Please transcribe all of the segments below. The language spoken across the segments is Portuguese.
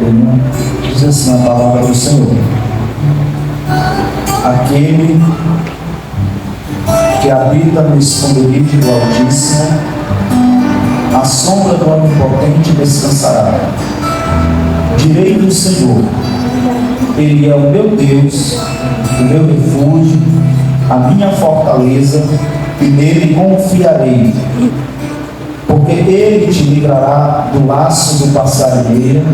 91, diz assim a palavra do Senhor: aquele que habita no esconderijo do Altíssimo, à sombra do Onipotente descansará. Direi do Senhor: Ele é o meu Deus, o meu refúgio, a minha fortaleza, e nele confiarei. Porque Ele te livrará do laço do passarinheiro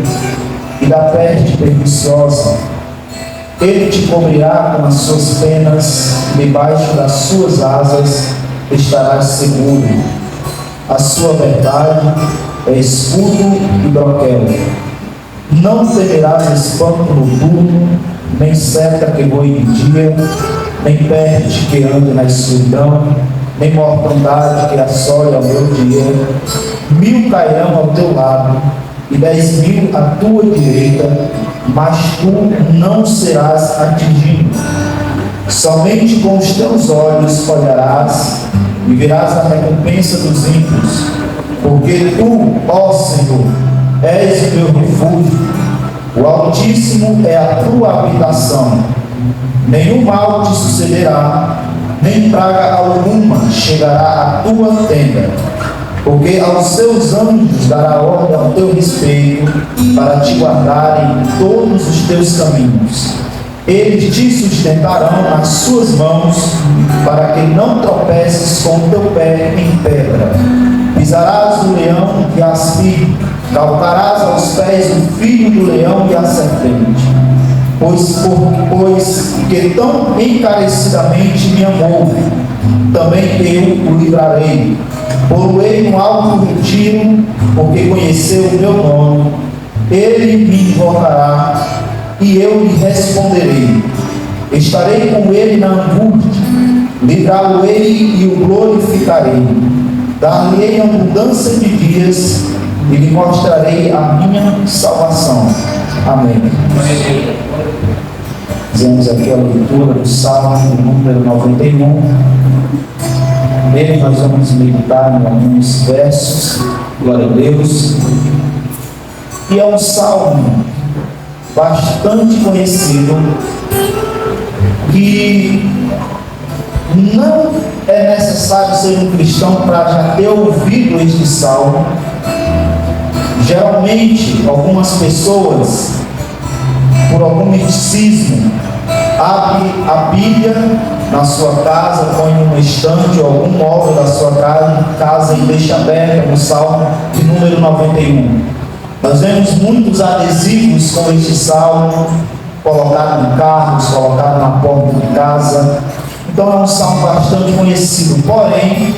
e da peste perniciosa. Ele te cobrirá com as suas penas, debaixo das suas asas estarás seguro. A sua verdade é escudo e broquel. Não temerás espanto noturno, nem seta que voe de dia, nem peste que ande na escuridão, nem mortandade que assole ao meu dia. 1000 cairão ao teu lado, e 10.000 à tua direita, mas tu não serás atingido. Somente com os teus olhos olharás e verás a recompensa dos ímpios, porque tu, ó Senhor, és o meu refúgio, o Altíssimo é a tua habitação. Nenhum mal te sucederá, nem praga alguma chegará à tua tenda, porque aos seus anjos dará ordem ao teu respeito, para te guardarem em todos os teus caminhos. Eles te sustentarão nas suas mãos, para que não tropeces com o teu pé em pedra. Pisarás o leão e a aspir, calcarás aos pés o filho do leão e a serpente. Pois que tão encarecidamente me amou, também eu o livrarei. Pô-lo-ei no alto retiro, porque conheceu o meu nome. Ele me invocará, e eu lhe responderei. Estarei com ele na angústia, livrá-lo-ei e o glorificarei. Dar-lhe-ei abundância de dias, e lhe mostrarei a minha salvação. Amém. Fizemos aqui a leitura do Salmo número 91. Nele nós vamos meditar em alguns versos. Glória a Deus. E é um salmo bastante conhecido, que não é necessário ser um cristão para já ter ouvido este salmo. Geralmente, algumas pessoas, por algum misticismo, abre a Bíblia na sua casa, põe num estante ou algum móvel da sua casa e deixa aberta no Salmo de número 91. Nós vemos muitos adesivos com este salmo, colocado em carros, colocado na porta de casa. Então é um salmo bastante conhecido, porém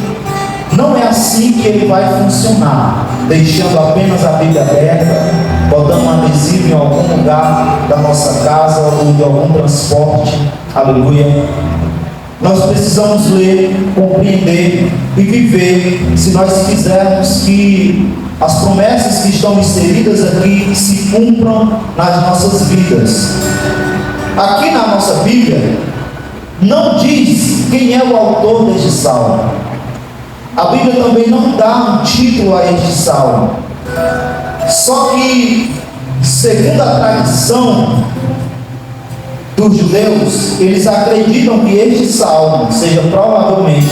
não é assim que ele vai funcionar, deixando apenas a Bíblia aberta, botando um adesivo em algum lugar da nossa casa ou de algum transporte. Aleluia. Nós precisamos ler, compreender e viver, se nós quisermos que as promessas que estão inseridas aqui se cumpram nas nossas vidas. Aqui na nossa Bíblia não diz quem é o autor deste salmo. A Bíblia também não dá um título a este salmo. Só que, segundo a tradição dos judeus, eles acreditam que este salmo seja provavelmente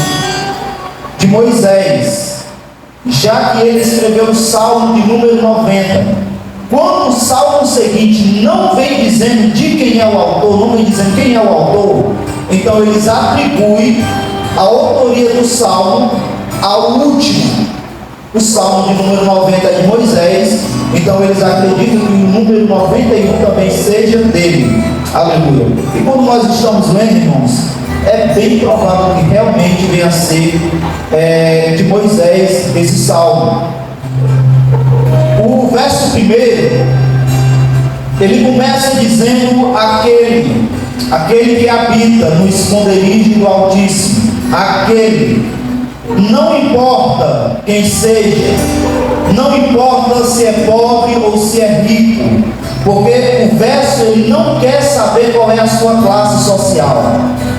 de Moisés, já que ele escreveu o salmo de número 90. Quando o salmo seguinte não vem dizendo de quem é o autor, não vem dizendo quem é o autor, então eles atribuem a autoria do salmo ao último. O salmo de número 90 é de Moisés, então eles acreditam que o número 91 também seja dele. Aleluia. E quando nós estamos lendo, irmãos, é bem provável que realmente venha a ser de Moisés esse salmo. O verso primeiro, ele começa dizendo aquele que habita no esconderijo do Altíssimo, aquele. Não importa quem seja, não importa se é pobre ou se é rico, porque o verso ele não quer saber qual é a sua classe social,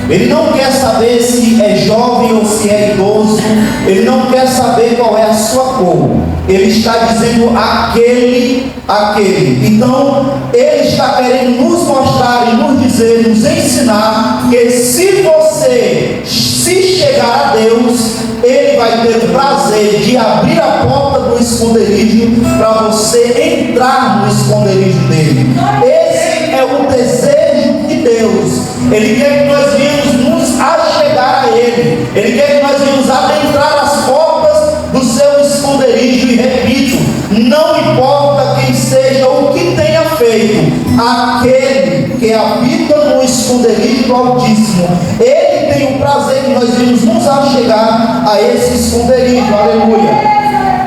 ele não quer saber se é jovem ou se é idoso, ele não quer saber qual é a sua cor, ele está dizendo aquele aquele. Então, ele está querendo nos mostrar e nos dizer, nos ensinar, que se você se chegar a Deus, ele vai ter o prazer de abrir a porta do esconderijo para você entrar no esconderijo dele. Esse é o desejo de Deus. Ele quer que nós venhamos nos achegar a ele. Ele quer que nós venhamos adentrar as portas do seu esconderijo. E repito, não importa quem seja ou o que tenha feito, aquele que habita no esconderijo do Altíssimo, ele tem o prazer que nós venhamos nos achegar a esse esconderijo. Aleluia.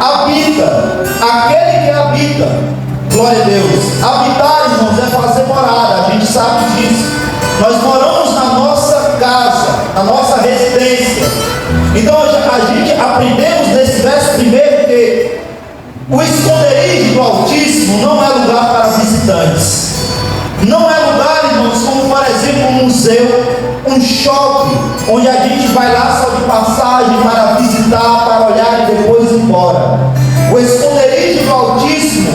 Habita, aquele que habita, glória a Deus. Habitar, irmãos, é fazer morada, a gente sabe disso. Nós moramos na nossa casa, na nossa residência. Então a gente aprendemos nesse verso primeiro que o esconderijo do Altíssimo não é lugar para visitantes. Não é lugar, irmãos, como por exemplo um museu, um shopping, onde a gente vai lá só de passagem para visitar, para olhar e depois ir embora. O esconderijo do Altíssimo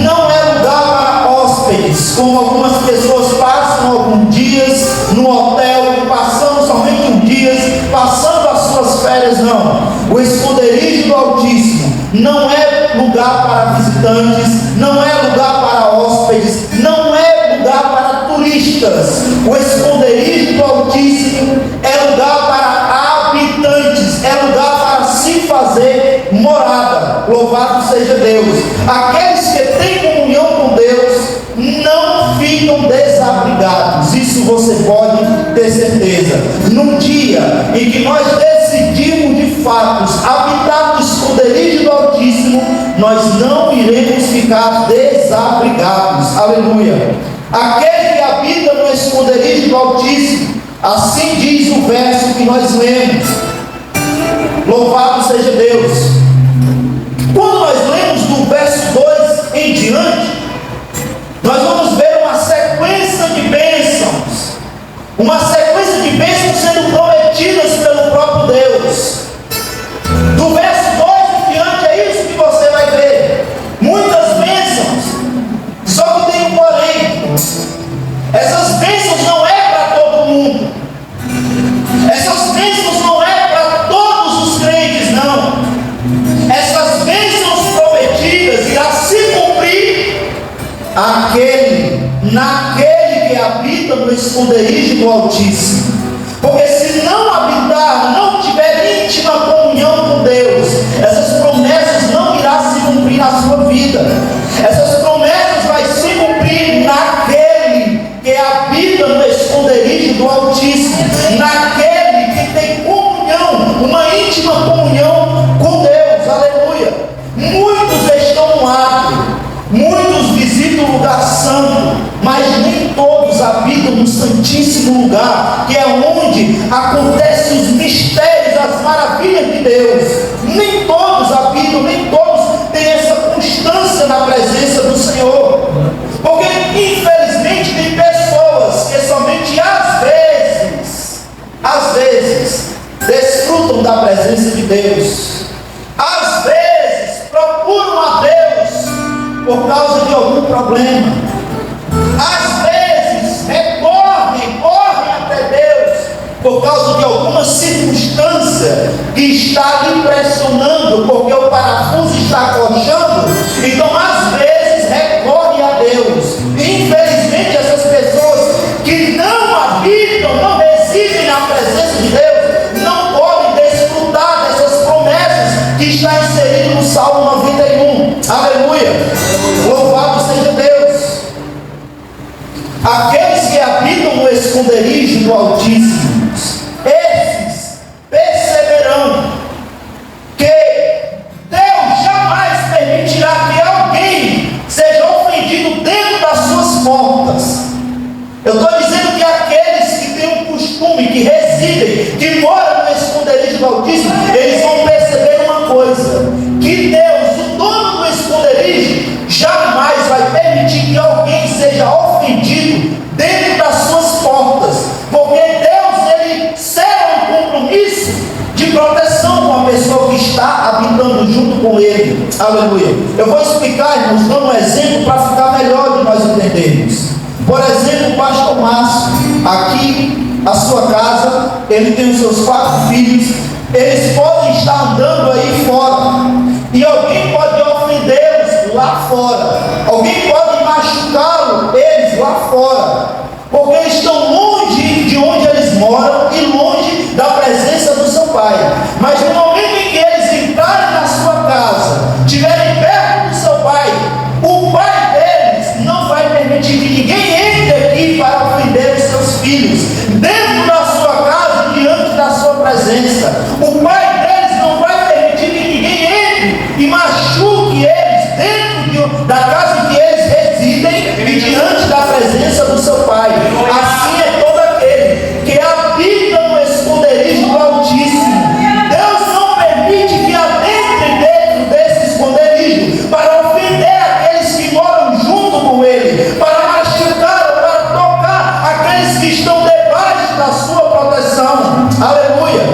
não é lugar para hóspedes, como algumas pessoas passam alguns dias no hotel, passando somente uns dias, passando as suas férias. Não. O esconderijo do Altíssimo não é lugar para visitantes, não é lugar para hóspedes, não é lugar para turistas. O esconderijo do Altíssimo é lugar para habitantes, é lugar para se fazer morada. Louvado seja Deus. Aqueles que têm comunhão com Deus não ficam desabrigados. Isso você pode ter certeza. No dia em que nós decidimos de fato habitar no esconderijo do Altíssimo, nós não iremos ficar desabrigados. Aleluia. Aquele que habita no esconderijo do Altíssimo, assim diz o verso que nós lemos. Louvado seja Deus. Quando nós lemos do verso 2 em diante, nós vamos ver uma sequência de bênçãos. Uma sequência de bênçãos sendo prometidas pelo próprio Deus. Do verso 2 em diante é isso que você vai ver. Muitas bênçãos. Só que tem um porém. Essas bênçãos não é para todo mundo. Essas bênçãos não é para todos os crentes, não. Essas bênçãos prometidas irá se cumprir naquele que habita no esconderijo do Altíssimo. Porque se não habitar, não tiver íntima comunhão com Deus, essas promessas não irão se cumprir na sua vida. Essas promessas vão se cumprir naquele que habita no esconderijo do Altíssimo, naquele que tem comunhão, uma íntima comunhão com Deus. Aleluia. Muitos estão no átrio, muitos visitam o lugar santo, mas nem todos habitam no santíssimo lugar, que é onde acontecem os mistérios, as maravilhas de Deus. Nem todos habitam, nem todos têm essa constância na presença do Senhor. Porque infelizmente tem pessoas que somente às vezes desfrutam da presença de Deus. Às vezes procuram a Deus por causa de algum problema. Às vezes correm até Deus por causa de alguma circunstância que está lhe pressionando, porque o parafuso está corchando. Então às vezes recorre a Deus. Infelizmente essas pessoas que não habitam, não residem na presença de Deus, não podem desfrutar dessas promessas que está inserido no Salmo 91. Aleluia. Louvado seja Deus. Aqueles que habitam no esconderijo do Altíssimo, esses perceberão que Deus jamais permitirá que alguém seja ofendido dentro das suas portas. Eu estou dizendo que aqueles que têm um costume, que residem, que moram no esconderijo do Altíssimo, eles vão perceber uma coisa: que Deus, o dono do esconderijo, jamais vai permitir que alguém seja ofendido dentro das suas portas, porque Deus, ele cela um compromisso de proteção com a pessoa que está habitando junto com ele. Aleluia. Eu vou explicar, irmãos, dando um exemplo para ficar melhor de nós entendermos. Por exemplo, o pastor Márcio, aqui, a sua casa, ele tem os seus 4 filhos, eles podem estar andando aí fora, e alguém pode ofendê-los lá fora, alguém pode machucá-los, eles lá fora, porque eles estão longe de onde eles moram e longe da presença do seu pai. Mas no momento em que eles entrarem na sua casa, estiverem perto do seu pai, o pai deles não vai permitir que ninguém entre aqui para ofender os seus filhos, dentro da sua casa, diante da sua presença. O pai deles não vai permitir que ninguém entre e machuque eles dentro da casa em que eles residem e diante da presença do seu pai. Assim é todo aquele que habita no esconderijo do Altíssimo. Deus não permite que adentre dentro desse esconderijo para ofender aqueles que moram junto com ele, para machucar ou para tocar aqueles que estão debaixo da sua proteção. Aleluia.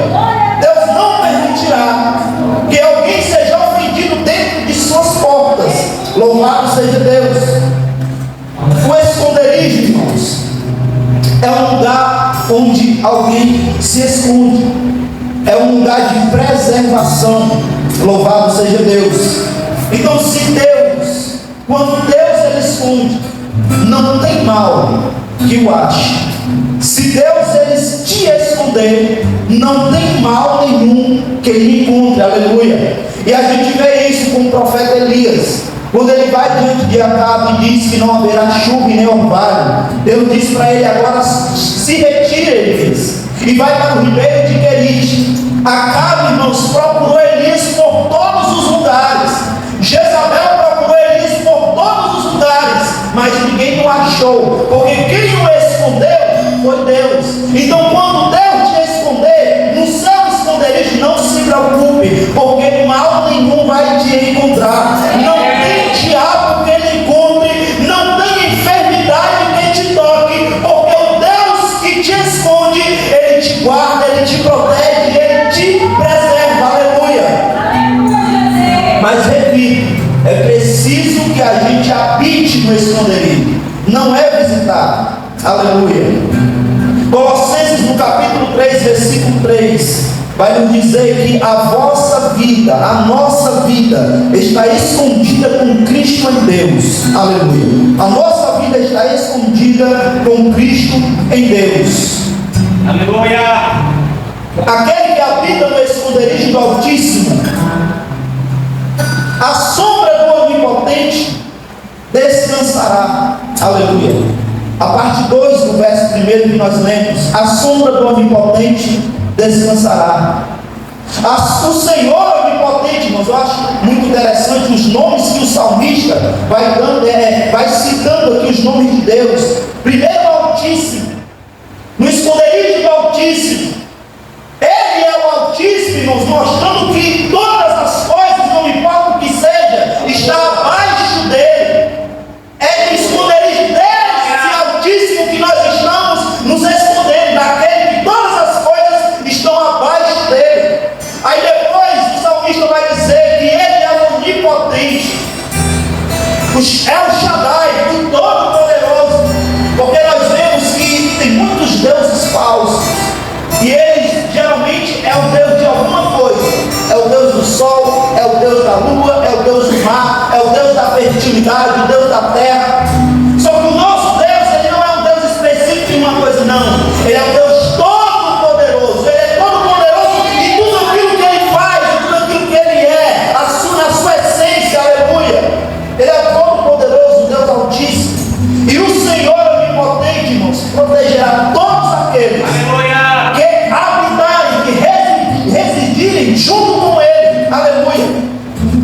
Deus não permitirá que alguém seja ofendido dentro de suas portas. Louvado seja Deus. O esconderijo, irmãos, é um lugar onde alguém se esconde, é um lugar de preservação. Louvado seja Deus. Então, se Deus, quando Deus ele esconde, não tem mal que o ache. Se Deus ele te esconder, não tem mal nenhum que ele encontre. Aleluia. E a gente vê isso com o profeta Elias. Quando ele vai diante de Acabe e diz que não haverá chuva e nem orvalho, Deus diz para ele: agora se retira, Elias, e vai para o ribeiro de Querite. Acabe, irmãos, procurou Elias por todos os lugares. Jezabel procurou Elias por todos os lugares, mas ninguém o achou, porque quem o escondeu foi Deus. Então, quando Deus te esconder no seu esconderijo, não se preocupe, porque mal nenhum vai te encontrar. Não tem diabo que ele encontre, não tem enfermidade que te toque, porque o Deus que te esconde, ele te guarda, ele te protege, ele te preserva. Aleluia. Mas repito, é preciso que a gente habite no esconderijo, não é visitar. Aleluia. Colossenses no capítulo 3, versículo 3, vai nos dizer que a vossa vida, a nossa vida, está escondida com Cristo em Deus. Aleluia. A nossa vida está escondida com Cristo em Deus. Aleluia. Aquele que habita no esconderijo do Altíssimo, a sombra do Onipotente descansará. Aleluia. A parte 2 do verso 1 que nós lemos: a sombra do Onipotente descansará. O Senhor Onipotente, irmãos, eu acho muito interessante os nomes que o salmista vai dando, vai citando aqui os nomes de Deus. Primeiro, o Altíssimo, no esconderijo do Altíssimo. Ele é o Altíssimo, irmãos, mostrando que todas as coisas, não importa o que seja, está abaixo dele. É no esconderijo dele que nós estamos nos escondendo, daquele que todas as coisas estão abaixo dele. Aí depois o salmista vai dizer que ele é onipotente, é o Shaddai, o Todo-Poderoso, porque nós vemos que tem muitos deuses falsos, e ele geralmente é o Deus de alguma coisa. É o Deus do sol, é o Deus da lua, é o Deus do mar, é o Deus da fertilidade, o Deus da terra. Só que o nosso Deus, ele não é um Deus específico em uma coisa, não. Ele é um Deus todo-poderoso. Ele é todo-poderoso em tudo aquilo que ele faz, em tudo aquilo que ele é, na sua essência. Aleluia. Ele é todo-poderoso, o Deus Altíssimo. E o Senhor Onipotente, irmãos, protegerá todos aqueles que habitarem, que residirem junto com ele. Aleluia.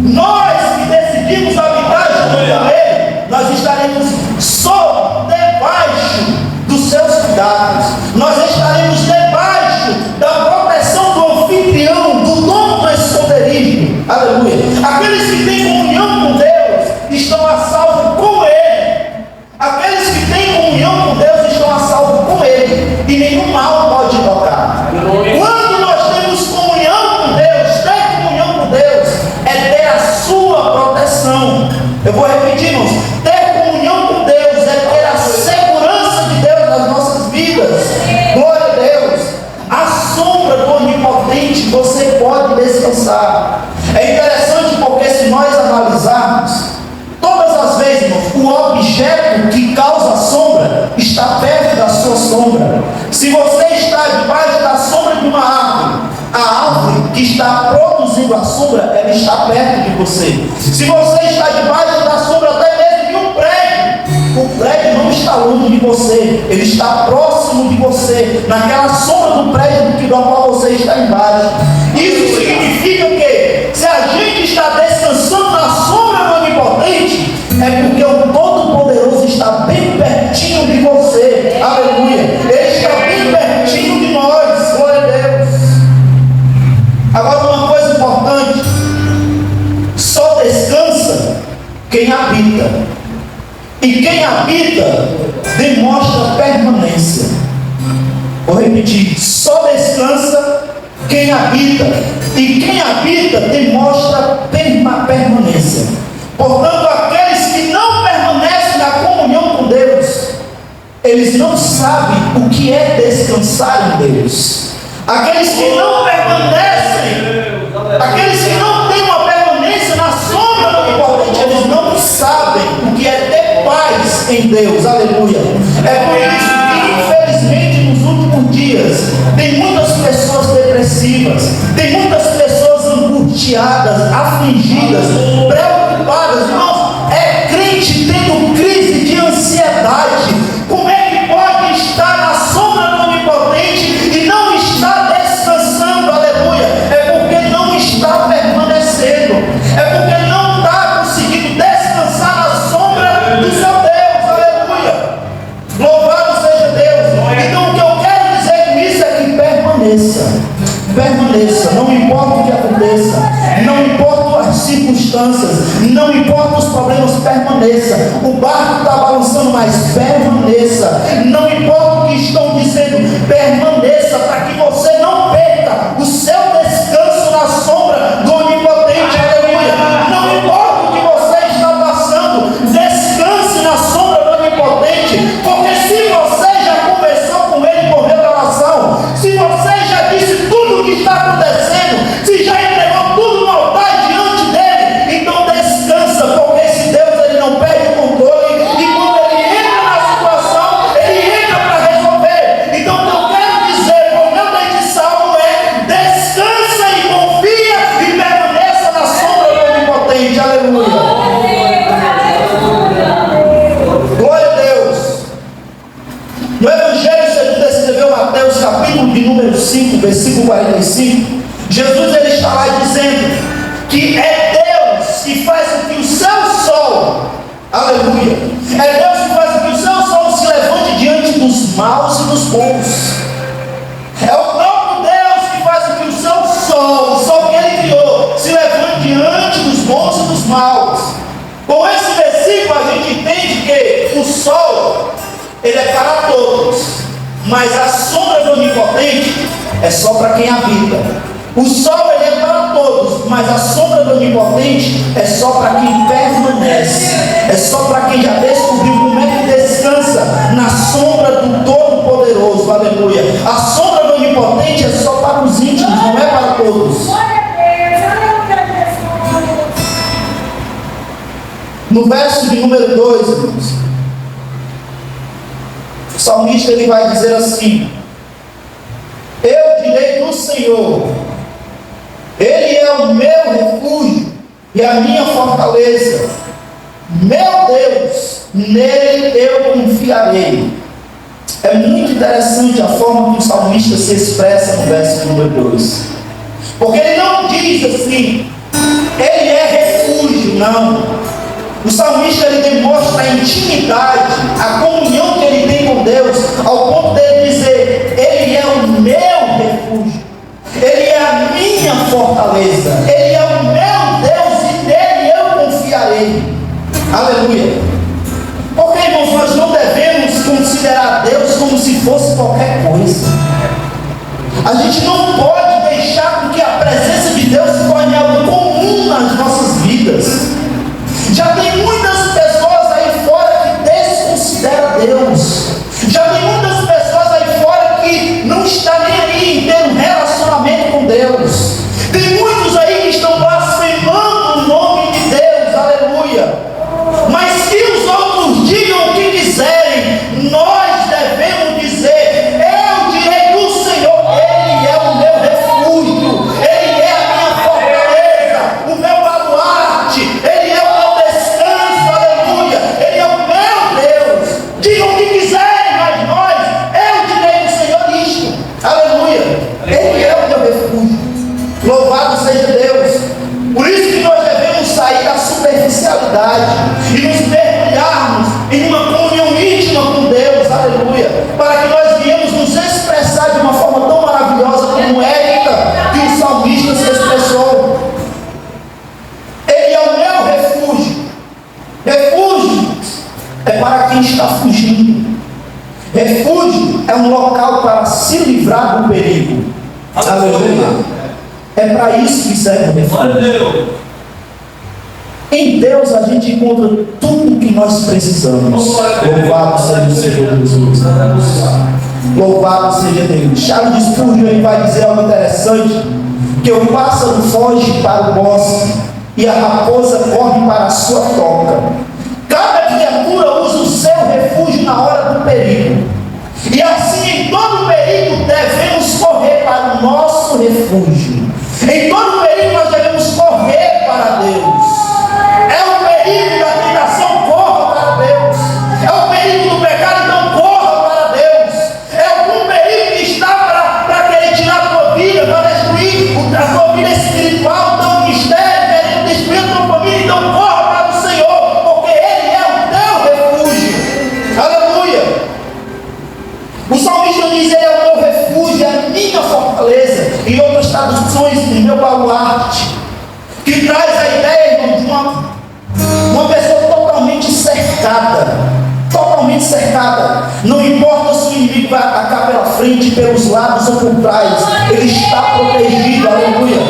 Nós que decidimos habitar junto com ele, nós estaremos debaixo dos seus cuidados, nós estaremos debaixo da proteção do anfitrião, do dono do esconderijo. Aleluia. Aqueles que têm comunhão com Deus estão a salvo com ele. Aqueles que têm comunhão com Deus estão a salvo com ele, e nenhum mal pode tocar. Quando nós temos comunhão com Deus, ter comunhão com Deus é ter a sua Eu vou repetir, irmãos. Ter comunhão com Deus é ter a segurança de Deus nas nossas vidas. Glória a Deus. A sombra do Onipotente você pode descansar. É interessante porque se nós analisarmos, todas as vezes, irmãos, o objeto que causa a sombra está perto da sua sombra. Se você está debaixo da sombra de uma árvore, a árvore que está produzindo a sombra, ela está perto de você. Se você está debaixo da sombra até mesmo de um prédio, o prédio não está longe de você, ele está próximo de você, naquela sombra do prédio do qual você está embaixo. Isso significa que se a gente está descansando na sombra do Onipotente, é porque o Todo-Poderoso está bem pertinho de você. Aleluia. Ele está bem pertinho de nós. Glória a Deus. Agora uma coisa importante: só descansa quem habita. E quem habita demonstra permanência. Vou repetir: só descansa quem habita. E quem habita demonstra permanência. Portanto, aqueles que não permanecem na comunhão com Deus, eles não sabem o que é descansar em Deus. Aqueles que não permanecem, aqueles que não têm uma permanência na sombra do Onipotente, eles não sabem o que é ter paz em Deus. Aleluia. É por isso que, infelizmente, nos últimos dias, tem muitas pessoas depressivas, tem muitas pessoas angustiadas, afligidas, preocupadas. Irmãos, é crente tendo crise de ansiedade. Como é que pode estar na sombra do Onipotente e não está descansando? Aleluia. É porque não está permanecendo, é porque não está conseguindo descansar na sombra do seu Deus. Aleluia. Louvado seja Deus. Então o que eu quero dizer com isso é que permaneça, não importa o que aconteça, não importa as circunstâncias, não importa os problemas, permaneça. O barco está balançando, mas permaneça. Não importa o que estão dizendo, permaneça, para que você não perca o seu descanso na sombra do Onipotente. Aleluia. Não importa o que você está passando, descanse na sombra do Onipotente, porque se você já conversou com Ele por revelação, se você já disse tudo o que está acontecendo, se já entregou tudo no altar diante dele, então descansa, porque esse Deus, ele não perde o controle, e quando ele entra na situação, ele entra para resolver. Então o que eu quero dizer com o meu Deus de salmo é: descansa e confia e permaneça na sombra do Onipotente. Aleluia. Glória a Deus. No Evangelho segundo escreveu Mateus, capítulo de número 5, versículo 45, Jesus ele está lá dizendo que é Deus que faz com que o seu sol, aleluia, é Deus que faz com que o seu sol se levante diante dos maus e dos bons. É o próprio Deus que faz com que o seu sol, o sol que ele criou, se levante diante dos bons e dos maus. Com esse versículo a gente entende que o sol, ele é para todos, mas a sombra do Onipotente é só para quem habita. O sol ele é para todos, mas a sombra do Onipotente é só para quem permanece, é só para quem já descobriu como é que descansa na sombra do Todo-Poderoso. Aleluia. A sombra do Onipotente é só para os íntimos, não é para todos. No verso de número 2, irmãos, o salmista ele vai dizer assim: eu direi do Senhor, Ele é o meu refúgio e a minha fortaleza, meu Deus, nele eu confiarei. É muito interessante a forma que o salmista se expressa no verso número 2, porque ele não diz assim, ele é refúgio, não. O salmista ele demonstra a intimidade, a comunhão que ele tem com Deus, ao ponto dele dizer: ele é o meu refúgio, ele é a minha fortaleza, ele é o meu Deus e nele eu confiarei. Aleluia. Porque, irmãos, nós não devemos considerar Deus como se fosse qualquer coisa. A gente não pode deixar que a presença de Deus se torne algo comum nas nossas vidas. Já tem muita para quem está fugindo. Refúgio é um local para se livrar do perigo. Aleluia. É para isso que serve o refúgio. Em Deus a gente encontra tudo o que nós precisamos. Louvado seja o Senhor Jesus. Louvado seja Deus. Charles Spurgeon ele vai dizer algo interessante: que o pássaro foge para o bosque e a raposa corre para a sua toca. Cada criatura usa o seu refúgio na hora do perigo. E assim, em todo perigo, devemos correr para o nosso refúgio. Em todo perigo, nós devemos correr para Deus. É o perigo da tentação, corra para Deus. É o perigo do pecado, então corra para Deus. É algum perigo que está para querer tirar a tua vida, para destruir a tua vida espiritual, o teu ministério, querendo destruir a tua família, então corra para o Senhor, porque Ele é o teu refúgio. Aleluia. O salmista diz: Ele é o meu refúgio, é a minha fortaleza. Em outras traduções, o meu baluarte, que traz a ideia, irmão, de uma pessoa totalmente cercada. Totalmente cercada. Não importa se o inimigo vai atacar pela frente, pelos lados ou por trás, ele está protegido. Aleluia.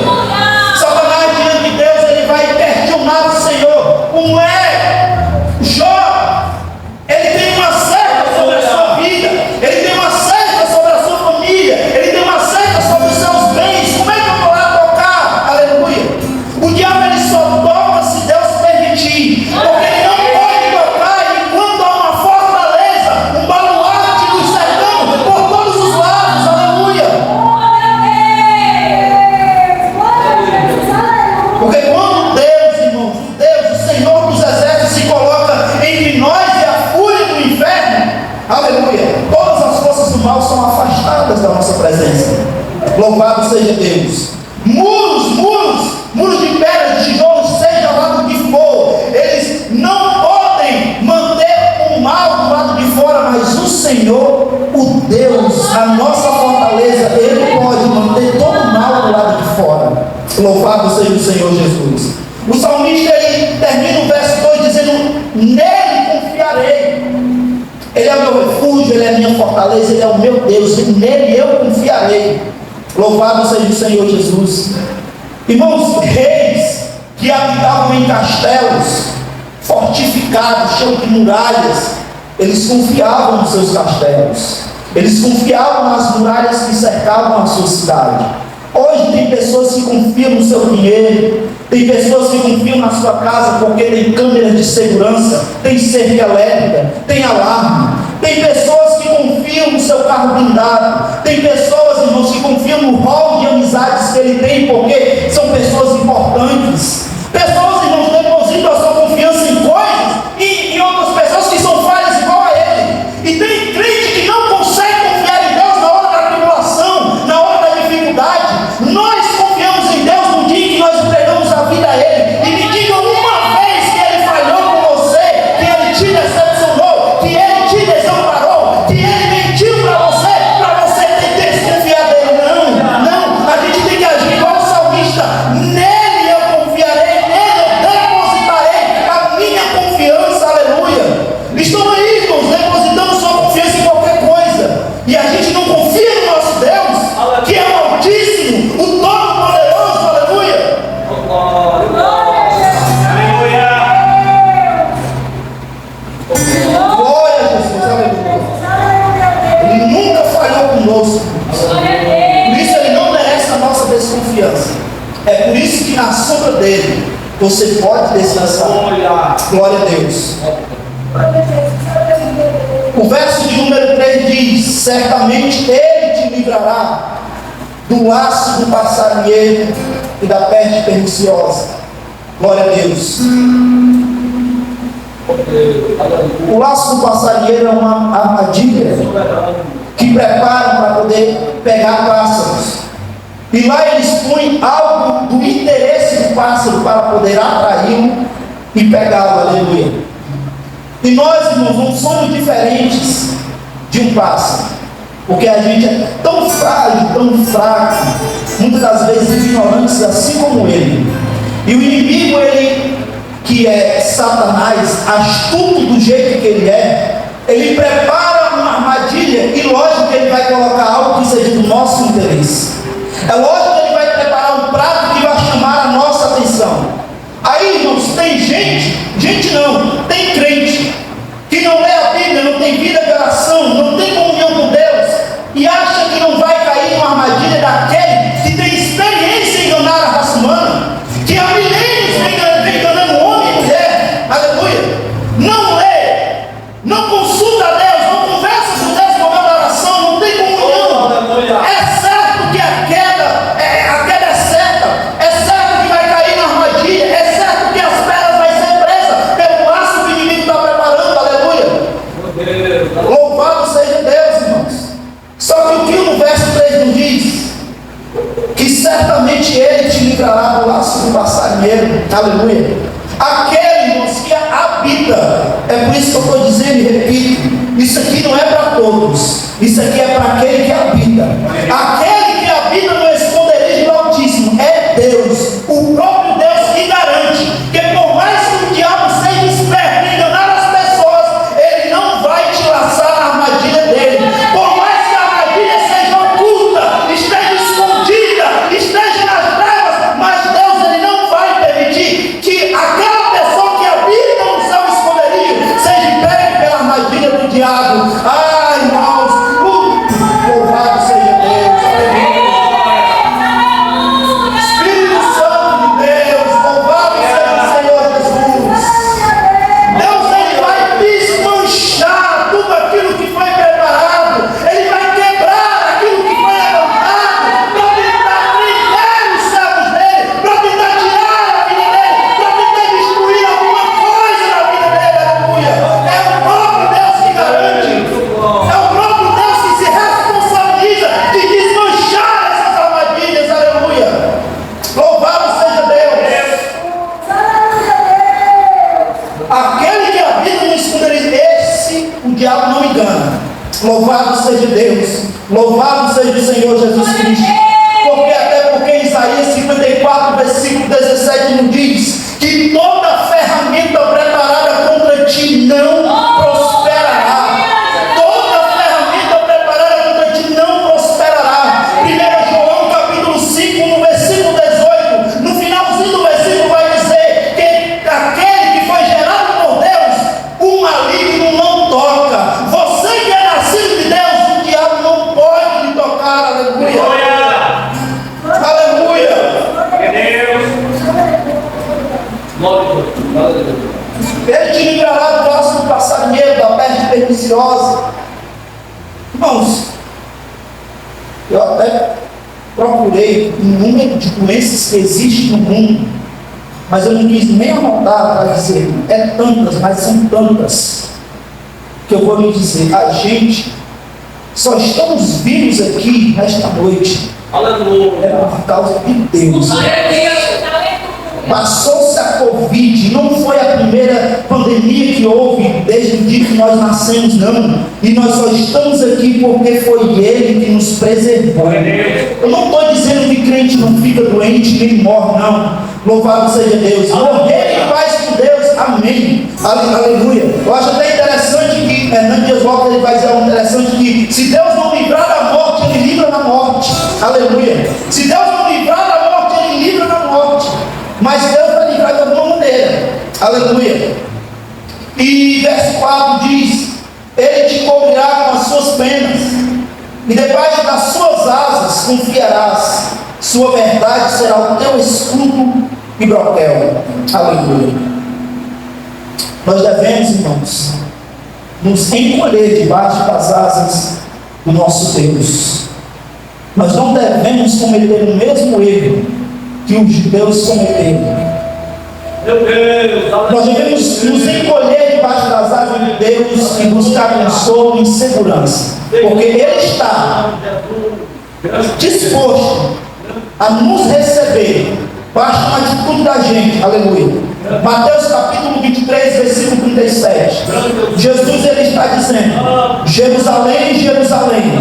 Satanás, diante de Deus, ele vai questionar o Senhor. Como é? Jó, ele tem uma cerca sobre a sua vida, ele tem uma cerca sobre a sua família, ele tem uma cerca sobre os seus bens. Como é que eu vou lá tocar? Aleluia. O diabo ele só toca se Deus permitir, porque ele não pode tocar enquanto há uma fortaleza, um baluarte nos cercando por todos os lados. Aleluia. Porque quando Deus, irmãos, Deus, o Senhor dos exércitos, se coloca entre nós e a fúria do inferno, aleluia, todas as forças do mal são afastadas da nossa presença. Louvado seja Deus. Muros de pedra, de tijolos, seja lá do que for, eles não podem manter o mal do lado de fora, mas o Senhor, o Deus, a nossa fortaleza, Ele pode manter todo o mal do lado de fora. Louvado seja o Senhor Jesus. O salmista ele termina o verso 2 dizendo: nele confiarei. Ele é o meu refúgio, Ele é a minha fortaleza, Ele é o meu Deus, e nele eu confiarei. Louvado seja o Senhor Jesus. Irmãos, reis que habitavam em castelos fortificados, cheios de muralhas, eles confiavam nos seus castelos, eles confiavam nas muralhas que cercavam a sua cidade. Hoje tem pessoas que confiam no seu dinheiro, tem pessoas que confiam na sua casa porque tem câmeras de segurança, tem cerca elétrica, tem alarme. Tem pessoas que confiam no seu carro blindado, tem pessoas, irmãos, que confiam no rol de amizades que ele tem porque são pessoas importantes. Pessoas, irmãos, depositam a sua confiança em coisas e em outras pessoas que são falhas igual a ele. E tem crente que não consegue confiar em Deus na hora da tribulação, na hora da dificuldade. Nós confiamos em Deus no dia em que nós entregamos a vida a Ele. E me diga uma vez que Ele falhou com você, que Ele te decepcionou, que Ele te desamparou, que Ele mentiu para você ter que desconfiar dele. Não, a gente tem que agir igual o salmista. Nele eu confiarei, nele eu depositarei a minha confiança. Aleluia. Estão aí, irmãos, depositando sua confiança em qualquer coisa, e a gente não confia no nosso Deus, que é o Altíssimo, o Todo-Poderoso. Aleluia. Glória a Jesus. Aleluia. Ele nunca falhou conosco. Por isso Ele não merece a nossa desconfiança. É por isso que na sombra dele você pode descansar. Glória a Deus. O verso de número 3 diz: certamente Ele te livrará do laço do passarinheiro e da peste perniciosa. Glória a Deus. O laço do passarinheiro é uma armadilha que preparam para poder pegar pássaros. E lá eles põem algo do interesse do pássaro para poder atraí-lo e pegá-lo. Aleluia. E nós, irmãos, não somos diferentes de um pássaro, porque a gente é tão frágil, tão fraco, muitas das vezes ignorantes, assim como ele. E o inimigo, ele que é Satanás, astuto do jeito que ele prepara uma armadilha, e lógico que ele vai colocar algo que seja do nosso interesse. É lógico que ele vai preparar um prato que vai chamar a nossa atenção. Aí, irmãos, tem tem crente que não lê a Bíblia, não tem vida de oração, não tem comunhão com Deus, e acha que não vai cair numa armadilha daquele que tem experiência em enganar a raça humana, que há milênios vem enganando homem e mulher. Aleluia. Não lê, não consulta a Deus, não conversa com Deus por meio da oração, não tem comunhão. É certo que a queda é certa, é certo que vai cair na armadilha, é certo que as pedras vai ser presas pelo laço que o inimigo está preparando. Aleluia. Louvado seja Deus, irmãos. Só que o que no verso 3 nos diz? Que certamente ele te livrará do laço do passarinheiro. Aleluia. Aquele, irmãos, que habita. É por isso que eu estou dizendo e repito: isso aqui não é para todos, isso aqui é para aquele que habita. Aquele que habita no esconderijo do Altíssimo é Deus, o próprio Deus, que garante que, por mais que o diabo seja esperto em enganar as pessoas, ele não vai te laçar na armadilha dele. Por mais que a armadilha seja oculta, esteja escondida, esteja nas trevas, mas Deus, ele não vai permitir que aquela pessoa que habita no seu esconderijo seja pega pela armadilha do diabo. Ai, irmãos, louvado seja Deus. Espírito Santo de Deus, louvado seja o Senhor Jesus. Deus, ele vai desmanchar tudo aquilo que foi preparado, ele vai quebrar aquilo que foi levantado para tentar prender os servos dele, para tentar tirar a vida dele, para tentar destruir alguma coisa na vida dele. Aleluia. É o próprio Deus que garante, é o próprio Deus que se responsabiliza de desmanchar essas armadilhas. Aleluia. Louvado seja Deus. Aquele que habita no esconderijo, esse o diabo não engana. Louvado seja Deus. Louvado seja o Senhor Jesus Cristo. Porque Isaías 54, versículo 17 nos diz que toda ferramenta preparada contra ti não prosperará. Toda ferramenta preparada contra ti não prosperará. 1 João capítulo 5, no versículo 18, no finalzinho do versículo vai dizer que aquele que foi gerado por Deus, o maligno não toca. Você que é nascido de Deus, o diabo não pode lhe tocar. Aleluia. Aleluia. Ele te livrará do laço do passarinheiro, da peste perniciosa. Irmãos, eu até procurei o número de doenças que existem no mundo, mas eu não quis nem anotar para dizer, é tantas, mas são tantas, que eu vou lhe dizer: a gente só estamos vivos aqui nesta noite, é por causa de Deus. Passou-se a Covid, não foi a primeira pandemia que houve desde o dia que nós nascemos, não. E nós só estamos aqui porque foi Ele que nos preservou. Eu não estou dizendo que crente não fica doente nem morre, não. Louvado seja Deus. Morrer em paz com Deus, amém. Aleluia. Eu acho até interessante que Hernando Dias Lopes, ele vai dizer algo interessante, que se Deus não livrar da morte, Ele livra da morte. Aleluia. Se Deus não livrar da morte, Ele livra da morte. Mas Deus vai livrar de alguma maneira. Aleluia. E verso 4 diz: Ele te cobrirá com as suas penas, e debaixo das suas asas confiarás. Sua verdade será o teu escudo e broquel. Aleluia. Nós devemos, irmãos, nos encolher debaixo das asas do nosso Deus. Nós não devemos cometer o mesmo erro que os judeus cometeram. Nós devemos nos encolher debaixo das asas de Deus e buscar consolo em segurança, porque Ele está disposto a nos receber. Basta uma atitude da gente. Aleluia. Mateus capítulo 23, versículo 37. Jesus, ele está dizendo: Jerusalém, Jerusalém,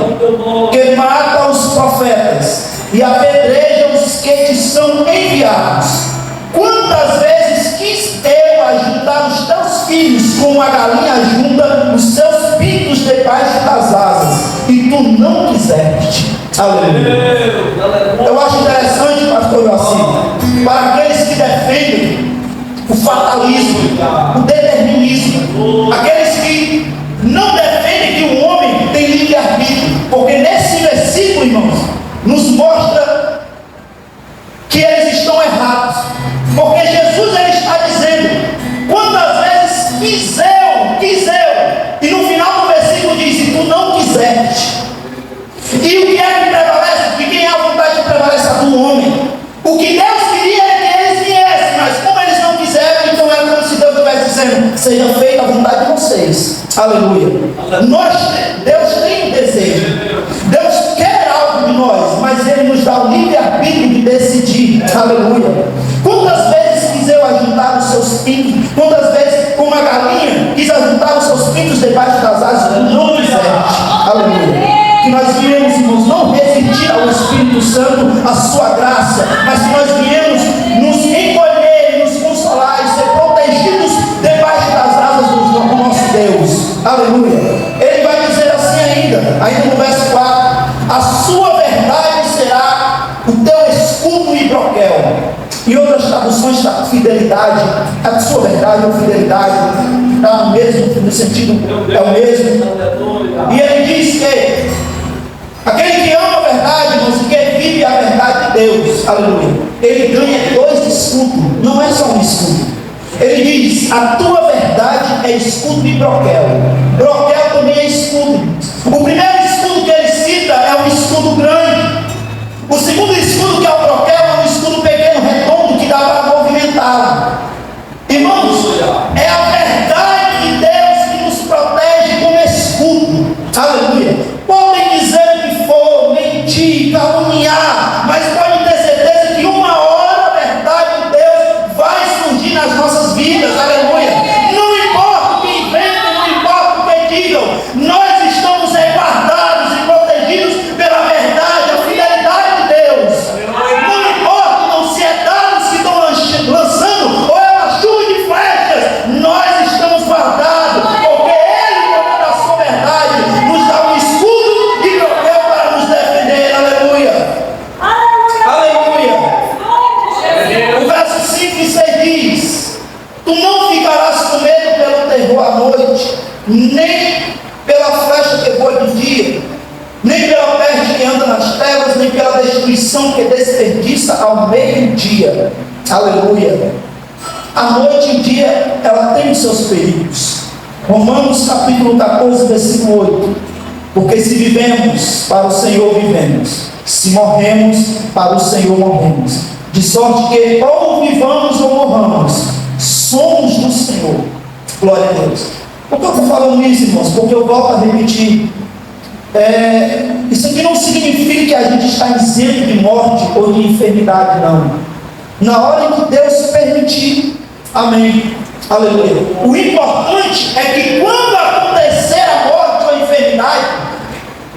que mata os profetas e apedreja os que te são enviados. Quantas vezes quis eu eu ajuntar os teus filhos como a galinha ajunta os seus pintos debaixo das asas, e tu não quiseste. Aleluia. Eu acho interessante, pastor Joacim, para aqueles que defendem o fatalismo, o determinismo, aqueles que não defendem que o homem tem livre-arbítrio, porque nesse versículo, irmãos, nos mostra que eles estão errados, porque Jesus ele está dizendo: quantas vezes quis eu, e no final do versículo diz: e tu não quiseste. E o que é que prevalece? De quem é a vontade que prevalece? A do homem. O que Deus queria é que eles viessem, mas como eles não quiseram, então era como se Deus estivesse dizendo: seja feita a vontade de vocês. Aleluia. Deus tem um desejo, Deus quer algo de nós, mas Ele nos dá o livre-arbítrio de decidir. Aleluia. Quantas vezes quis eu ajuntar os seus pintos? Quantas vezes, como a galinha, quis ajuntar os seus pintos debaixo das asas? Não quiseste. Aleluia. Que nós viemos, irmãos, não resistir ao Espírito Santo, a sua graça, mas que nós viemos nos encolher, nos consolar e ser protegidos debaixo das asas do nosso Deus. Aleluia. Ele vai dizer assim ainda no verso 4: a sua verdade será o teu escudo e broquel. Em outras traduções está fidelidade, a sua verdade ou fidelidade, está no mesmo, no sentido, é o mesmo. E ele diz que aquele que ama a verdade, irmãos, que vive a verdade de Deus, aleluia, ele ganha 2 escudos, não é só um escudo. Ele diz: a tua verdade é escudo e broquel. Broquel também é escudo. O primeiro escudo que ele cita é um escudo grande. O segundo escudo, que é o broquel, é um escudo pequeno, redondo, que dá para movimentá-lo. Irmãos, é a verdade de Deus que nos protege como escudo. Aleluia. Podem dizer o que for, mentir, caluniar, mas podem ter certeza que uma hora a verdade de Deus vai surgir nas nossas vidas. Aleluia. Não importa o que inventem, não importa o que digam, nós estamos guardados e protegidos pela verdade, a fidelidade de Deus. Não importa, não se é dados que estão lançando, ou é uma chuva de flechas, nós estamos guardados, porque Ele, por da sua verdade, nos dá um escudo e broquel para nos defender. Aleluia. Aleluia. O verso 5 e 6 diz: tu não ficarás com medo pelo terror à noite, nem pela flecha que voa de dia, nem pela peste que anda nas trevas, nem pela destruição que desperdiça ao meio-dia. Aleluia. A noite e o dia, ela tem os seus perigos. Romanos capítulo 14, versículo 8: porque se vivemos, para o Senhor vivemos, se morremos, para o Senhor morremos, de sorte que ou vivamos ou morramos, somos do Senhor. Glória a Deus. Por que eu estou falando isso, irmãos? Porque eu volto a repetir, isso aqui não significa que a gente está isento de morte ou de enfermidade, não. Na hora em que Deus permitir, amém, aleluia. O importante é que quando acontecer a morte ou a enfermidade,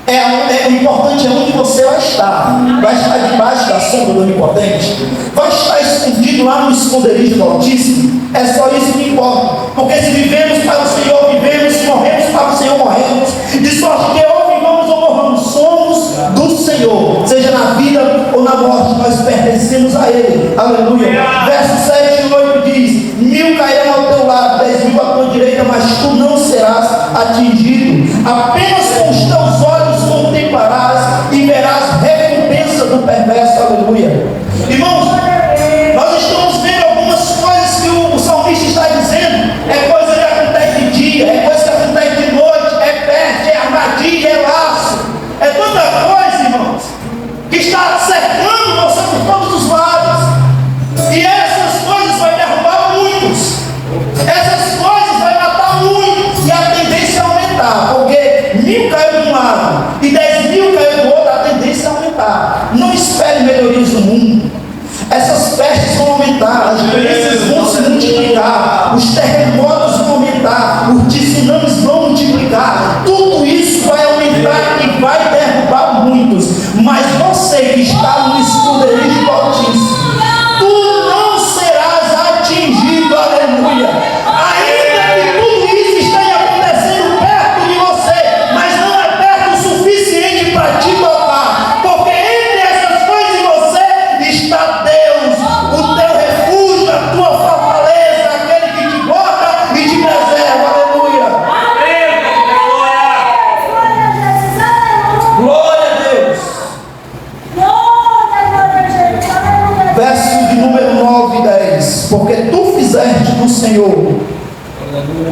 o importante é onde você vai estar. Vai estar debaixo da sombra do Onipotente? Vai estar escondido lá no esconderijo do Altíssimo? É só isso que importa. Porque se vivemos para o Senhor, vivemos. Se morremos para o Senhor, morremos. De sorte que ou vivamos ou morramos, somos do Senhor. Seja na vida ou na morte, nós pertencemos a Ele. Aleluia. Verso 7 e 8 diz: 1000 cairão ao teu lado, 10.000 à tua direita, mas tu não serás atingido. Apenas com os teus olhos contemplarás e verás recompensa do perverso. Aleluia. Irmãos, nós estamos vendo algumas coisas que o salmista está dizendo. É coisa que acontece de dia, é coisa que acontece de noite, é peste, é armadilha, é laço, é tanta coisa, irmãos, que está cercando você por todos os lados. E essas coisas vai derrubar muitos, essas coisas vai matar muitos, e a tendência é aumentar, porque 1000 caiu de um lado e 10.000 caiu do outro, a tendência é aumentar. Não espere melhorias no mundo. Essas pestes vão aumentar, as doenças vão se multiplicar, os terremotos vão aumentar, os tsunamis vão multiplicar, tudo isso vai aumentar e vai derrubar muitos. Mas você que está no esconderijo do Altíssimo, tu não serás atingido. Aleluia. no Senhor,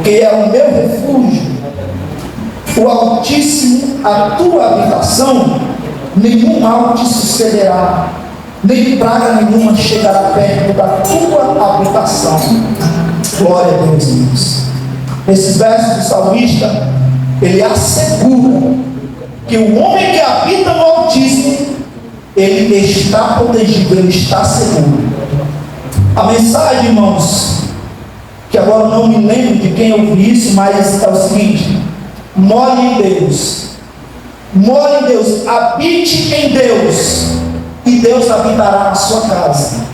que é o meu refúgio, o Altíssimo a tua habitação, nenhum mal te sucederá, nem praga nenhuma chegará perto da tua habitação. Glória a Deus, irmãos. Esses versos do salmista, ele assegura que o homem que habita no Altíssimo, ele está protegido, ele está seguro. A mensagem, irmãos, que agora não me lembro de quem ouvi isso, mas é o seguinte: more em Deus, more em Deus, habite em Deus, e Deus habitará na sua casa.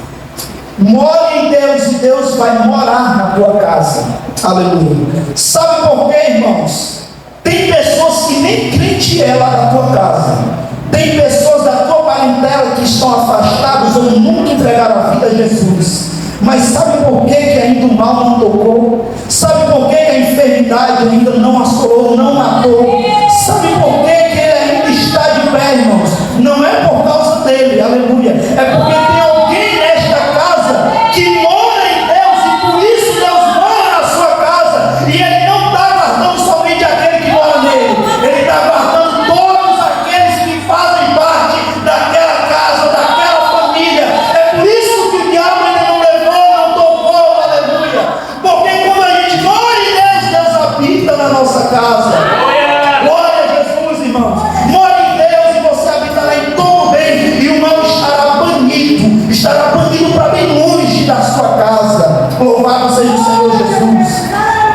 More em Deus, e Deus vai morar na tua casa. Aleluia. Sabe por quê, irmãos? Tem pessoas que nem crente é lá na tua casa. Tem pessoas da tua parentela que estão afastadas ou nunca entregaram a vida a Jesus. Mas sabe por que ainda o mal não tocou? Sabe por que a enfermidade ainda não assolou, não matou? Sabe por que ele ainda está de pé, irmãos? Não é por causa dele, aleluia. É porque tem alguém nesta casa que mora em Deus, e por isso Deus mora na sua casa. E ele não está guardando somente aquele que mora nele, ele está guardando todos aqueles que fazem parte daquela casa, daquela família. É por isso que o diabo ainda não levou, não tocou, aleluia. Porque quando a gente mora em Deus, Deus habita na nossa casa. Glória a Jesus, irmãos. Mora em Deus e você habitará em todo bem, e o mal estará banido para bem longe da sua casa. Louvado seja o Senhor Jesus.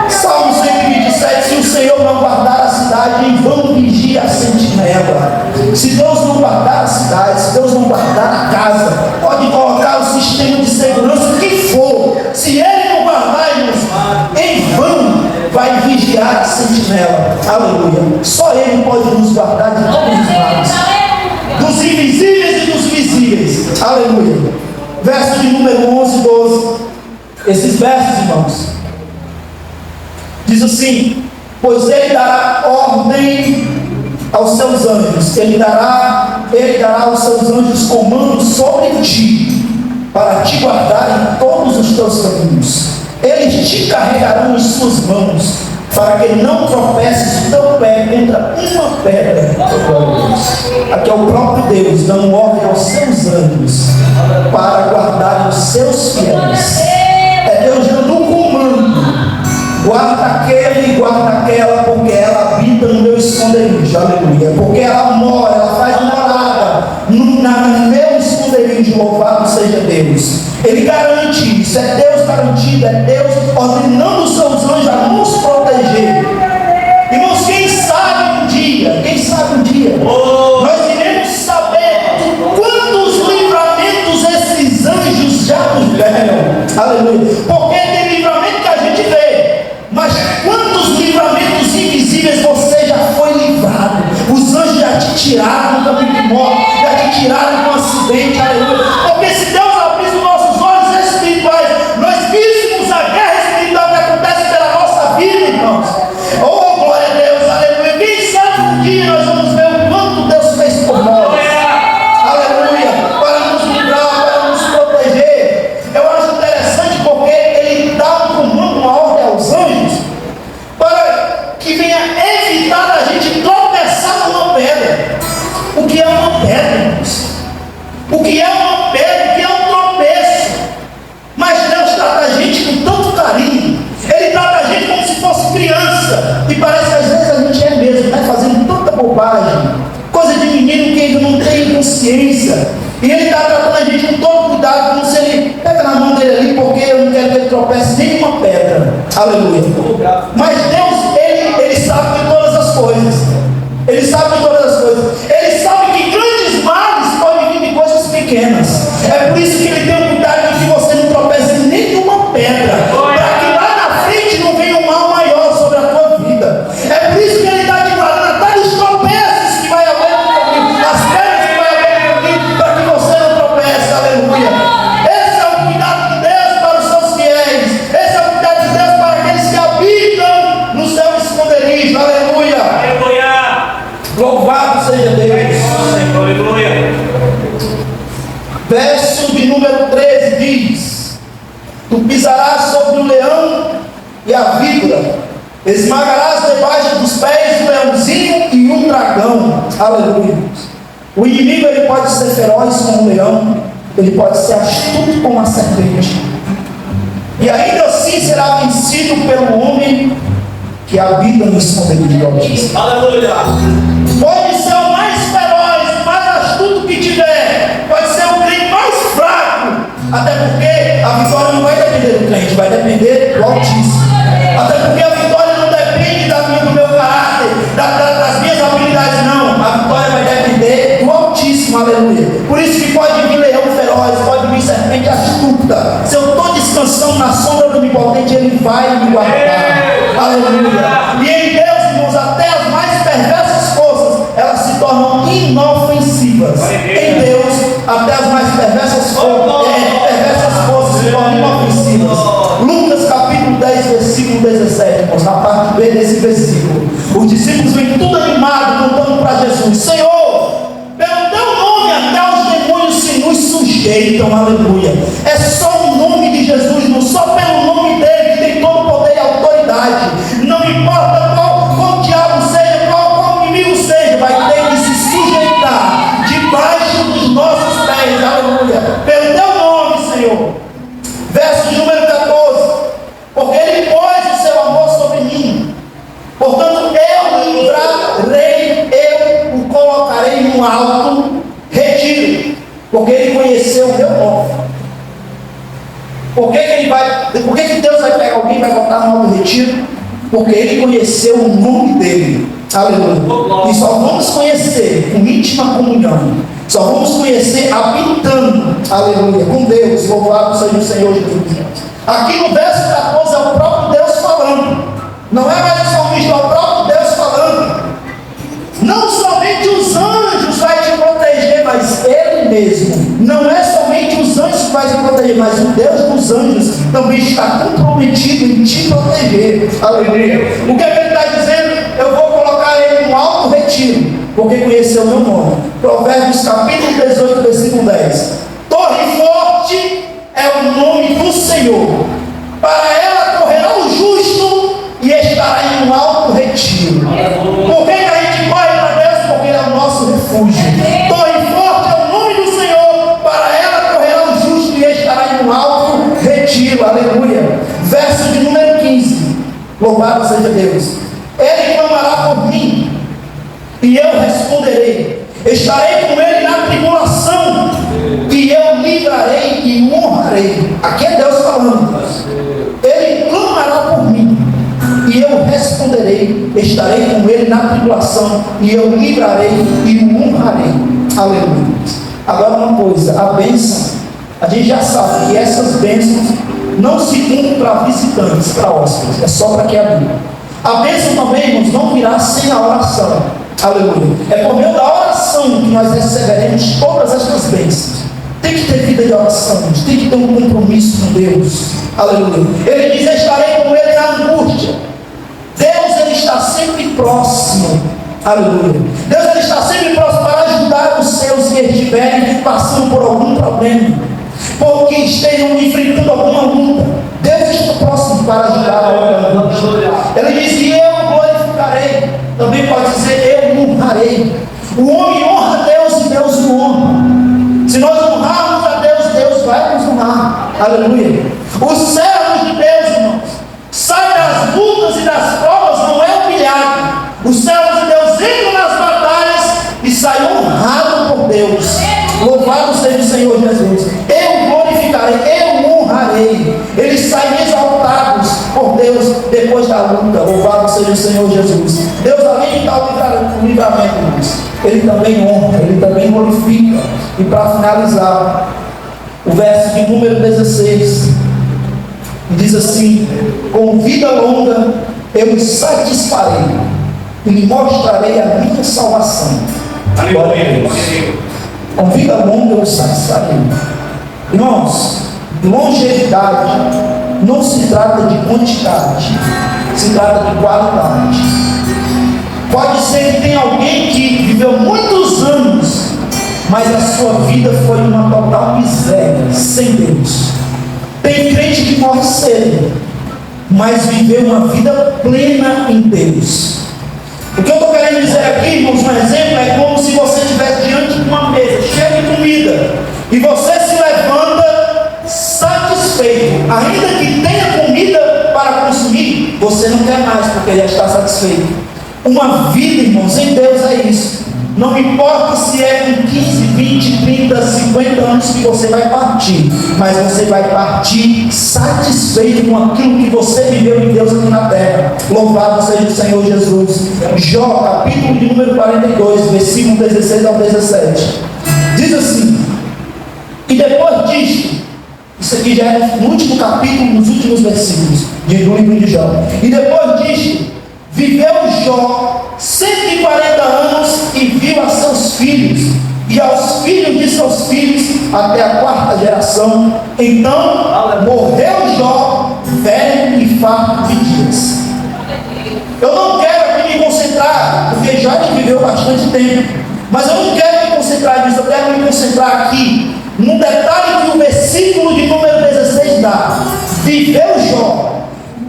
Salmo 127: se o Senhor não guardar a cidade, em vão vigia a sentinela. Se Deus não guardar a cidade, se Deus não guardar a casa, pode colocar o sistema de segurança que for, se Ele não guardar, irmãos, em vão vai vigiar a sentinela. Aleluia. Só Ele pode nos guardar de todos os males, dos invisíveis e dos visíveis. Aleluia. Verso de número 11 e 12. Esses versos, irmãos, diz assim: pois Ele dará ordem aos seus anjos, Ele dará aos seus anjos comando sobre ti, para te guardar em todos os teus caminhos. Eles te carregarão em suas mãos, para que não tropeces o teu pé contra uma pedra. Aqui é o próprio Deus dando ordem aos seus anjos para guardar os seus fiéis. É Deus dando um comando: guarda aquele e guarda aquela, porque ela habita no meu esconderijo. Aleluia. Porque ela mora, ela faz morada no meu esconderijo. Louvado seja Deus. Ele garante isso. É Deus garantido, é Deus ordenando os seus anjos a nos proteger. Irmãos, quem sabe um dia nós iremos saber quantos livramentos esses anjos já nos deram. Aleluia. Porque tem livramento que a gente vê, mas quantos livramentos invisíveis você já foi livrado? Os anjos já te tiraram do caminho de morte, já te tiraram de um acidente. Aleluia. Porque se Deus abrisse os nossos olhos espirituais, nós víssemos a guerra espiritual que acontece pela nossa vida, irmãos. Oh, glória a Deus, aleluia. Quem sabe um dia nós vamos ver o quanto Deus fez por nós. Aleluia. Para nos livrar, para nos proteger. Eu acho interessante porque Ele dá um comando, uma ordem aos anjos, para que venha evitar a gente tropeçar numa pedra. O que é uma pedra, irmãos? O que é uma pedra? O que é um tropeço? Mas Deus trata a gente com tanto carinho. Ele trata a gente como se fosse criança. E parece que às vezes a gente é mesmo, né? Fazendo tanta bobagem, coisa de menino que ainda não tem consciência. E Ele está tratando a gente com todo cuidado, como se Ele pega na mão dele ali, porque eu não quero que ele tropece nem uma pedra. Aleluia. Mas Deus, Ele sabe de todas as coisas. Ele sabe de todas as coisas. Ele sabe que grandes males podem vir de coisas pequenas. É por isso que Ele tem o cuidado de que você não tropece nem de uma pedra, para que lá na frente não venha um mal maior sobre a tua vida. É por isso que Ele está te guardando até os tropeços que vai haver no caminho, as pedras que vai haver no caminho, para que você não tropece. Aleluia. Esse é o cuidado de Deus para os seus fiéis. Esse é o cuidado de Deus para aqueles que habitam no seu esconderijo. Aleluia. Louvado seja Deus. Aleluia. Verso de número 13 diz: tu pisarás sobre o leão e a víbora, esmagarás debaixo dos pés do leãozinho e um dragão. Aleluia. O inimigo, ele pode ser feroz como um leão, ele pode ser astuto como uma serpente, e ainda assim será vencido pelo homem que habita no esconderijo do Altíssimo. Aleluia. Pode ser o mais feroz, mais astuto que tiver, pode ser o crente mais fraco, até porque a vitória não vai depender do crente, vai depender do Altíssimo. Até porque a vitória não depende do meu caráter, das minhas habilidades, não. A vitória vai depender do Altíssimo. Aleluia. Por isso que pode vir leão feroz, pode vir serpente astuta. Se eu estou descansando na sombra do Onipotente, Ele vai me guardar. Aleluia. E em Deus, irmãos, até as mais perversas forças, elas se tornam inofensivas. Em Deus, até as mais perversas forças se tornam inofensivas. Lucas capítulo 10, versículo 17, irmãos, na parte B desse versículo. Os discípulos vêm tudo animados, cantando para Jesus: Senhor, pelo teu nome até os demônios se nos sujeitam. Aleluia. É só o nome de Jesus, não só pelo nome dele que tem todo o poder e autoridade. Não importa qual diabo seja, qual inimigo seja, vai ter que se sujeitar debaixo dos nossos pés. Aleluia. Pelo teu nome, Senhor. Verso de número 14: porque Ele pôs o seu amor sobre mim, portanto eu o livrarei, eu o colocarei no alto retiro, porque Ele conheceu o meu nome. Por que Deus vai pegar alguém e vai botar no alto retiro? Porque Ele conheceu o nome dele. Aleluia. E só vamos conhecer com íntima comunhão, só vamos conhecer habitando, aleluia, com Deus. Louvado seja o Senhor Jesus. Aqui no verso 14 é o próprio Deus falando. Não é mais o salmista, é o próprio Deus falando. Não somente os anjos vai te proteger, mas Ele mesmo. Não é somente os anjos que vai te proteger, mas o Deus dos anjos também está comprometido em te proteger. Aleluia. O que Ele está dizendo? Eu vou colocar Ele no alto retiro, porque conheceu o meu nome. Provérbios capítulo 18, versículo 10. Torre forte é o nome do Senhor, para ela correrá o justo e estará em um alto retiro. Por que a gente corre para Deus? Porque Ele é o nosso refúgio. Torre forte é o nome do Senhor, para ela correrá o justo e estará em um alto retiro. Aleluia. Verso de número 15. Louvado seja Deus. Ele clamará por mim e eu responderei. Estarei com ele na tribulação e eu livrarei e o honrarei. Aqui é Deus falando. Ele clamará por mim e eu responderei. Estarei com ele na tribulação e eu livrarei e o honrarei. Aleluia. Agora uma coisa, a bênção, a gente já sabe que essas bênçãos não se cumprem para visitantes, para hóspedes, é só para quem habita. A bênção também, irmãos, não virá sem a oração. Aleluia. É por meio da oração que nós receberemos todas estas bênçãos. Tem que ter vida de oração, tem que ter um compromisso com Deus. Aleluia. Ele diz: estarei com ele na angústia. Deus, ele está sempre próximo. Aleluia. Deus, ele está sempre próximo para ajudar os seus que estiverem passando por algum problema, porque estejam enfrentando alguma luta. Deus está próximo para ajudar a outra. Ele diz que eu glorificarei. Também pode dizer: eu honrarei. O homem honra a Deus e Deus o honra. Se nós honrarmos a Deus, Deus vai nos honrar. Aleluia. Os servos de Deus, irmãos, saem das lutas e das provas, não é humilhado. Os servos de Deus entram nas batalhas e saem honrados por Deus. Louvado seja o Senhor Jesus. Eu glorificarei, eu honrarei. Eles saem exaltados por Deus depois da luta. Louvado seja o Senhor Jesus. Deus, além de dar o livramento, irmãos, Ele também honra, Ele também glorifica. E para finalizar, o verso de número 16 diz assim: com vida longa eu me satisfarei e lhe mostrarei a minha salvação. Glória a Deus. Com vida longa eu satisfarei. Irmãos, longevidade não se trata de quantidade, se trata de qualidade. Pode ser que tenha alguém que viveu muitos anos, mas a sua vida foi uma total miséria, sem Deus. Tem crente que morre cedo, mas viver uma vida plena em Deus. O que eu estou querendo dizer aqui, irmãos, um exemplo, é como se você estivesse diante de uma mesa cheia de comida e você se levanta satisfeito, ainda que tenha comida para consumir, você não quer mais porque já está satisfeito. Uma vida, irmãos, em Deus é isso. Não importa se é com 15, 20, 30, 50 anos que você vai partir, mas você vai partir satisfeito com aquilo que você viveu em Deus aqui na terra. Louvado seja o Senhor Jesus. Jó, capítulo de número 42, versículo 16 ao 17. Diz assim: e depois disto, isso aqui já é no último capítulo, nos últimos versículos do livro de Jó. E depois disto, viveu Jó 140 anos e viu a seus filhos, e aos filhos de seus filhos, até a quarta geração. Então morreu Jó, velho e farto de dias. Eu não quero aqui me concentrar, porque já viveu bastante tempo, mas eu não quero me concentrar nisso. Eu quero me concentrar aqui num detalhe que o versículo de número 16 dá: viveu Jó.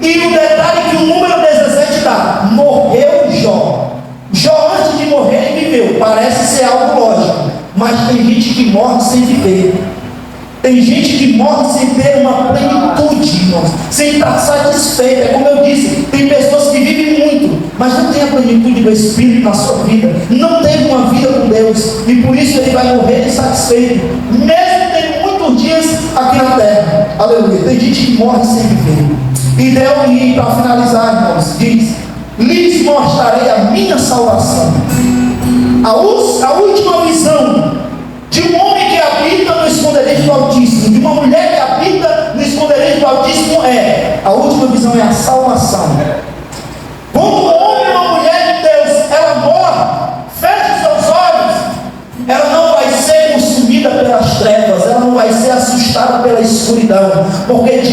E o detalhe que o número 17 dá: morreu Jó. Jó, antes de morrer, ele viveu. Parece ser algo lógico, mas tem gente que morre sem viver. Tem gente que morre sem ter uma plenitude, irmãos, sem estar satisfeito. É como eu disse, tem pessoas que vivem muito, mas não tem a plenitude do Espírito na sua vida, não teve uma vida com Deus, e por isso ele vai morrer insatisfeito, mesmo tendo muitos dias aqui na terra. Aleluia. Tem gente que morre sem viver. E para finalizar, irmãos, diz: lhes mostrarei a minha salvação. A última visão de um homem que habita no esconderijo do Altíssimo, de uma mulher que habita no esconderijo do Altíssimo, a última visão é a salvação. Quando um homem ou uma mulher de Deus, ela morre, fecha seus olhos, ela não vai ser consumida pelas trevas, ela não vai ser assustada pela escuridão, porque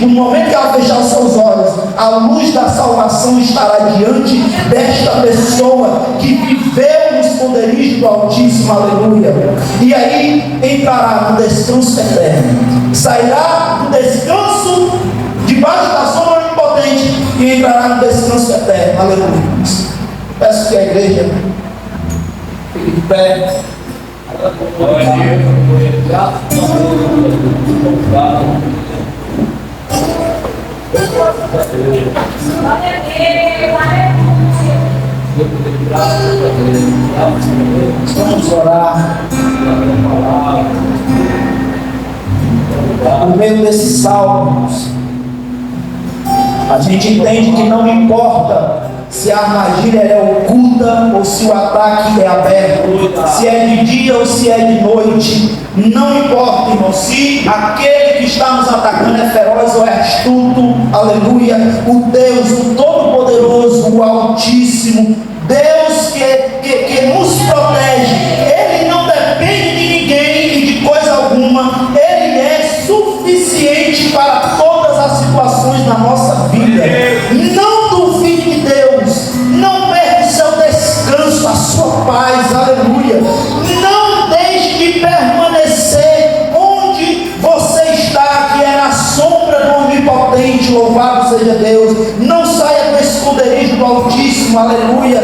do momento que ela fechar os seus olhos, a luz da salvação estará diante desta pessoa que viveu no esconderijo do Altíssimo. Aleluia. E aí entrará no descanso eterno, sairá do descanso debaixo da sombra onipotente e entrará no descanso eterno. Aleluia. Peço que a igreja fique de pé. Vamos orar. No meio desses salmos, a gente entende que não importa se a armadilha é oculta ou se o ataque é aberto, se é de dia ou se é de noite, não importa, irmão, se aquele que está nos atacando é feroz ou é astuto. Aleluia. O Deus, o Todo-Poderoso, o Altíssimo, Deus que nos protege, Ele não depende de ninguém e de coisa alguma. Ele é suficiente para todas as situações na nossa vida. Não duvide de Deus, não perca o seu descanso, a sua paz. Aleluia. Não deixe de permanecer onde você está, que é na sombra do Onipotente. Louvado seja Deus. Não saia do esconderijo do Altíssimo. Aleluia.